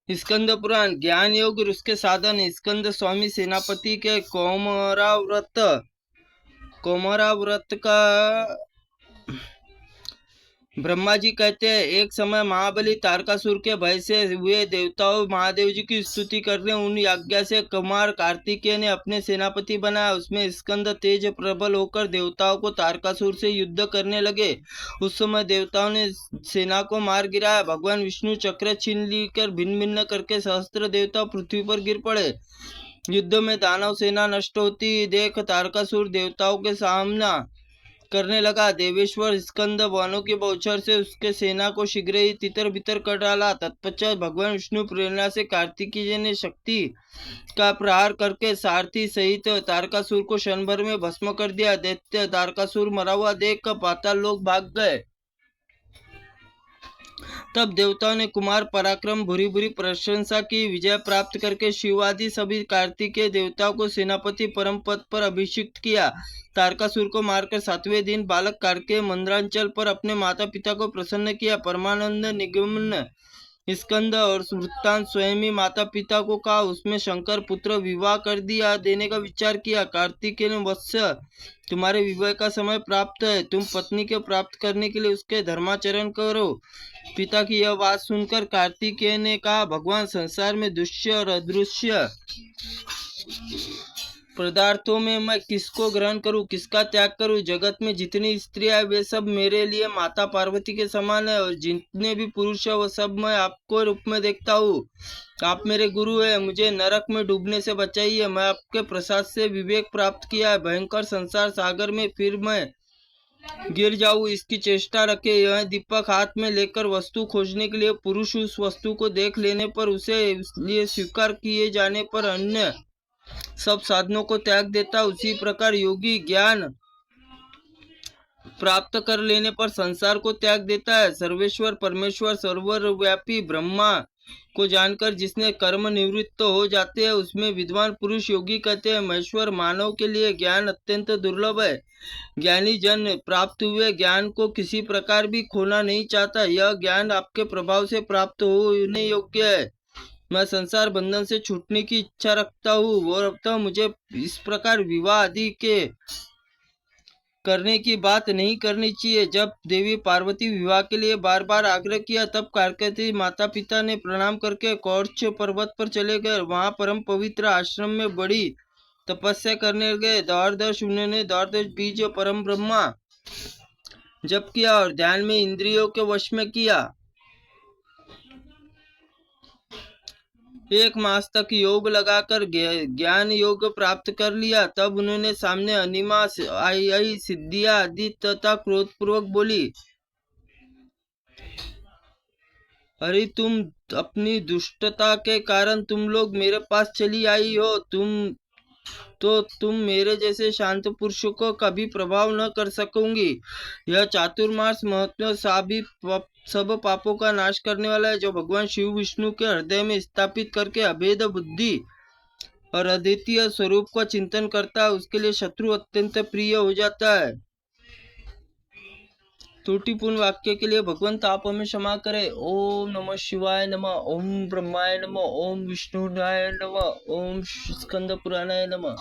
स्कंद पुराण ज्ञान योग और उसके साधन। स्कंद स्वामी सेनापति के कोमराव्रत का ब्रह्मा जी कहते हैं, एक समय महाबली तारकासुर के भय से हुए देवताओं महादेव जी की स्तुति करने उन आज्ञा से कुमार कार्तिकेय ने अपने सेनापति बनाया। उसमें स्कंद तेज प्रबल होकर देवताओं को तारकासुर से युद्ध करने लगे। उस समय देवताओं ने सेना को मार गिराया। भगवान विष्णु चक्र छीन लेकर भिन्न भिन्न करके सहस्त्र देवता पृथ्वी पर गिर पड़े। युद्ध में दानव सेना नष्ट होती देख तारकासुर देवताओं के सामना करने लगा। देवेश्वर स्कंद बाणों के बौछार से उसके सेना को शीघ्र ही तितर बितर कर डाला। तत्पश्चात भगवान विष्णु प्रेरणा से कार्तिकेय ने शक्ति का प्रहार करके सारथी सहित तारकासुर को क्षण भर में भस्म कर दिया। दैत्य तारकासुर मरा हुआ देख पाताल लोग भाग गए। तब देवताओं ने कुमार पराक्रम भूरी भूरी प्रशंसा की। विजय प्राप्त करके शिव आदि सभी कार्तिकेय देवताओं को सेनापति परम पद पर अभिषिक्त किया। तारकासुर को मारकर 7वें दिन बालक कार्तिकेय मंद्रांचल पर अपने माता पिता को प्रसन्न किया। परमानंद निगमन स्कंद और वृत्तांत स्वयं ही माता पिता को कहा। उसमें शंकर पुत्र विवाह कर दिया देने का विचार किया। कार्तिकेय ने वत्स तुम्हारे विवाह का समय प्राप्त है, तुम पत्नी को प्राप्त करने के लिए उसके धर्माचरण करो। पिता की यह बात सुनकर कार्तिकेय ने कहा, भगवान संसार में दृश्य और अदृश्य पदार्थों में मैं किसको ग्रहण करूं, किसका त्याग करूं। जगत में जितनी स्त्रियां वे सब मेरे लिए माता पार्वती के समान है और जितने भी पुरुष है वो सब मैं आपको रूप में देखता हूँ। आप मेरे गुरु हैं, मुझे नरक में डूबने से बचाइए। मैं आपके प्रसाद से विवेक प्राप्त किया है। भयंकर संसार सागर में फिर मैं गिर जाऊं इसकी चेष्टा रखे। यह दीपक हाथ में लेकर वस्तु खोजने के लिए पुरुष उस वस्तु को देख लेने पर उसे इसलिए स्वीकार किए जाने पर अन्य सब साधनों को त्याग देता। उसी प्रकार योगी ज्ञान प्राप्त कर लेने पर संसार को त्याग देता है। सर्वेश्वर परमेश्वर सर्वव्यापी ब्रह्मा को जानकर जिसने कर्म निवृत्त हो जाते हैं उसमें विद्वान पुरुष योगी कहते हैं। महेश्वर मानव के लिए ज्ञान अत्यंत दुर्लभ है। ज्ञानी जन प्राप्त हुए ज्ञान को किसी प्रकार भी खोना नहीं चाहता। यह ज्ञान आपके प्रभाव से प्राप्त होने योग्य है। मैं संसार बंधन से छूटने की इच्छा रखता हूँ और अब मुझे इस प्रकार विवाह आदि के करने की बात नहीं करनी चाहिए। जब देवी पार्वती विवाह के लिए बार बार आग्रह किया तब कार्तिकेय माता पिता ने प्रणाम करके कौर्च पर्वत पर चले गए। वहां परम पवित्र आश्रम में बड़ी तपस्या करने लगे। द्वादश उन्होंने द्वादश बीज परम ब्रह्मा जप किया और ध्यान में इंद्रियों के वश में किया। 1 मास तक योग लगाकर ज्ञान योग प्राप्त कर लिया। तब उन्होंने सामने अनिमा आई सिद्धियां आदि तथा क्रोधपूर्वक बोली, अरे तुम अपनी दुष्टता के कारण तुम लोग मेरे पास चली आई हो। तुम मेरे जैसे शांत पुरुष को कभी प्रभाव न कर सकोगी। यह चातुर्मास महत्व सब पापों का नाश करने वाला है, जो भगवान शिव विष्णु के हृदय में स्थापित करके अभेद बुद्धि और अद्वितीय स्वरूप का चिंतन करता है उसके लिए शत्रु अत्यंत प्रिय हो जाता है। त्रुटिपूर्ण वाक्य के लिए भगवंत आप हमें क्षमा करें। ओम नमः शिवाय नमः, ओम ब्रह्माय नमः, ओम विष्णुनाय नमः, ओम स्कंद पुराणाय नमः।